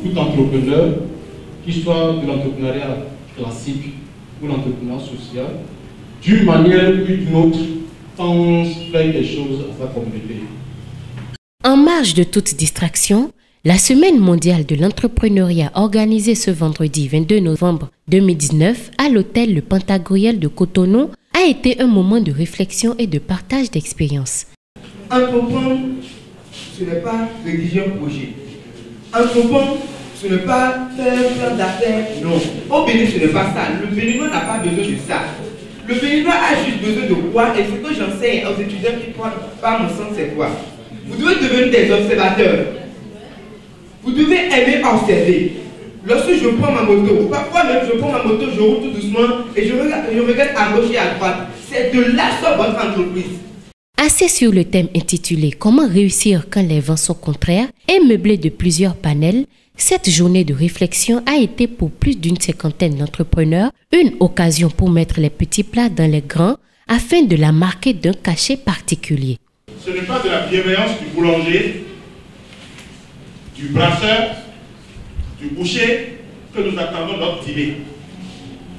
tout entrepreneur, qu'il soit de l'entrepreneuriat classique ou l'entrepreneuriat social, d'une manière ou d'une autre, pense faire des choses à sa communauté. En marge de toute distraction, la Semaine mondiale de l'entrepreneuriat organisée ce vendredi 22 novembre 2019 à l'hôtel Le Pantagruel de Cotonou a été un moment de réflexion et de partage d'expériences. Entreprendre, ce n'est pas rédiger un projet. Entreprendre, ce n'est pas faire un plan d'affaires. Non. Au Bénin, ce n'est pas ça. Le Béninois n'a pas besoin de ça. Le Béninois a juste besoin de quoi? Et ce que j'enseigne aux étudiants qui partent mon sens, c'est quoi? Vous devez devenir des observateurs. Vous devez aimer observer. Lorsque je prends ma moto, parfois même je prends ma moto, je roule tout doucement et je regarde à gauche et à droite. C'est de là sort votre entreprise. Assis sur le thème intitulé « Comment réussir quand les vents sont contraires » et meublé de plusieurs panels, cette journée de réflexion a été pour plus d'une cinquantaine d'entrepreneurs une occasion pour mettre les petits plats dans les grands afin de la marquer d'un cachet particulier. Ce n'est pas de la bienveillance du boulanger, du brasseur, du boucher que nous attendons notre dîner,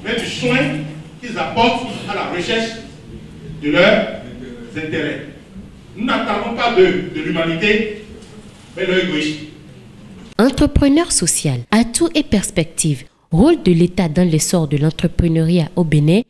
mais du soin qu'ils apportent à la recherche de leurs intérêts. Nous n'attendons pas de l'humanité, mais de l'égoïsme. Entrepreneur social, atouts et perspectives, rôle de l'État dans l'essor de l'entrepreneuriat au Bénin,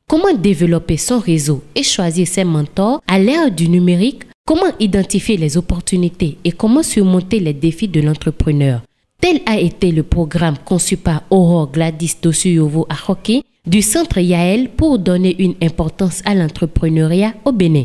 comment développer son réseau et choisir ses mentors à l'ère du numérique, comment identifier les opportunités et comment surmonter les défis de l'entrepreneur. Tel a été le programme conçu par Aurore Gladys Dosuyovo Ahoki du Centre Yael pour donner une importance à l'entrepreneuriat au Bénin.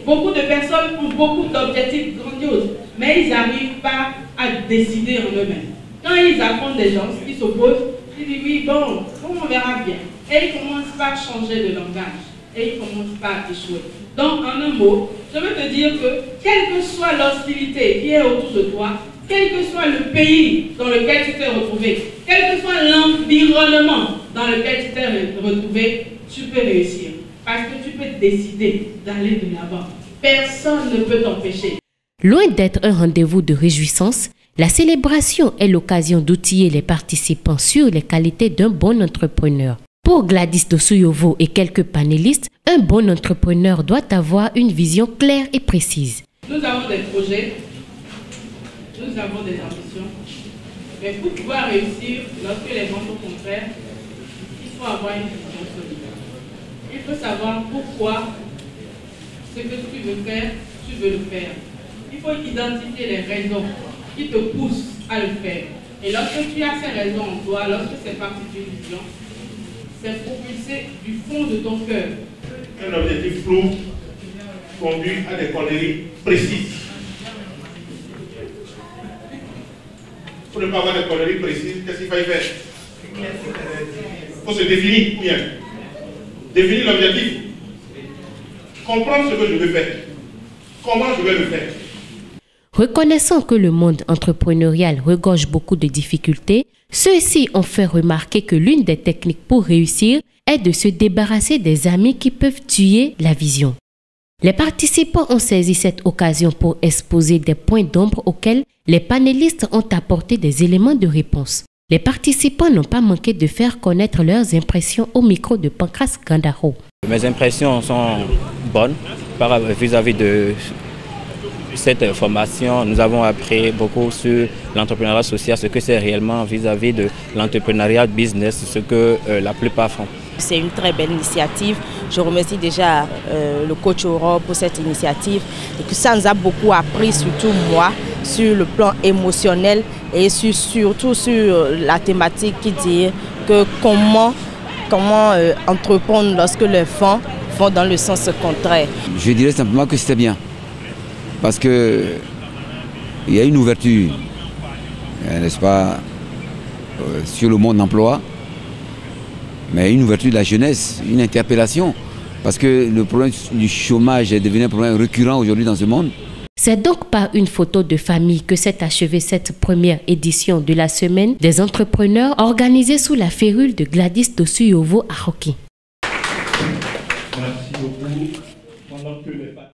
Beaucoup de personnes ont beaucoup d'objectifs grandioses, mais ils n'arrivent pas à décider en eux-mêmes. Quand ils affrontent des gens qui s'opposent, ils disent oui, bon, on verra bien. Et ils commencent par changer de langage. Et ils commencent par échouer. Donc, en un mot, je veux te dire que, quelle que soit l'hostilité qui est autour de toi, quel que soit le pays dans lequel tu t'es retrouvé, quel que soit l'environnement dans lequel tu t'es retrouvé, tu peux réussir. Parce que tu peux décider d'aller de l'avant. Personne ne peut t'empêcher. Loin d'être un rendez-vous de réjouissance, la célébration est l'occasion d'outiller les participants sur les qualités d'un bon entrepreneur. Pour Gladys Dosuyovo et quelques panélistes, un bon entrepreneur doit avoir une vision claire et précise. Nous avons des projets, nous avons des ambitions, mais pour pouvoir réussir, lorsque les vents sont contraires, il faut avoir une vision solide. Il faut savoir pourquoi ce que tu veux faire, tu veux le faire. Il faut identifier les raisons qui te poussent à le faire. Et lorsque tu as ces raisons en toi, lorsque c'est parti d'une vision, c'est propulsé du fond de ton cœur. Un objectif flou conduit à des conneries précises. Pour ne pas avoir des conneries précises, qu'est-ce qu'il faut faire? Il faut se définir bien. Définir l'objectif. Comprendre ce que je veux faire. Comment je vais le faire. Reconnaissant que le monde entrepreneurial regorge beaucoup de difficultés, ceux-ci ont fait remarquer que l'une des techniques pour réussir est de se débarrasser des amis qui peuvent tuer la vision. Les participants ont saisi cette occasion pour exposer des points d'ombre auxquels les panélistes ont apporté des éléments de réponse. Les participants n'ont pas manqué de faire connaître leurs impressions au micro de Pancras Gandaro. Mes impressions sont bonnes vis-à-vis de cette formation. Nous avons appris beaucoup sur l'entrepreneuriat social, ce que c'est réellement vis-à-vis de l'entrepreneuriat business, ce que la plupart font. C'est une très belle initiative. Je remercie déjà le coach Aurore pour cette initiative. Et que ça nous a beaucoup appris, surtout moi, sur le plan émotionnel et surtout sur la thématique qui dit que comment entreprendre lorsque les vents vont dans le sens contraire. Je dirais simplement que c'était bien. Parce qu'il y a une ouverture, n'est-ce pas, sur le monde d'emploi, mais une ouverture de la jeunesse, une interpellation. Parce que le problème du chômage est devenu un problème récurrent aujourd'hui dans ce monde. C'est donc par une photo de famille que s'est achevée cette première édition de la Semaine des entrepreneurs organisée sous la férule de Gladys Dosuyovo Ahoki. Merci beaucoup.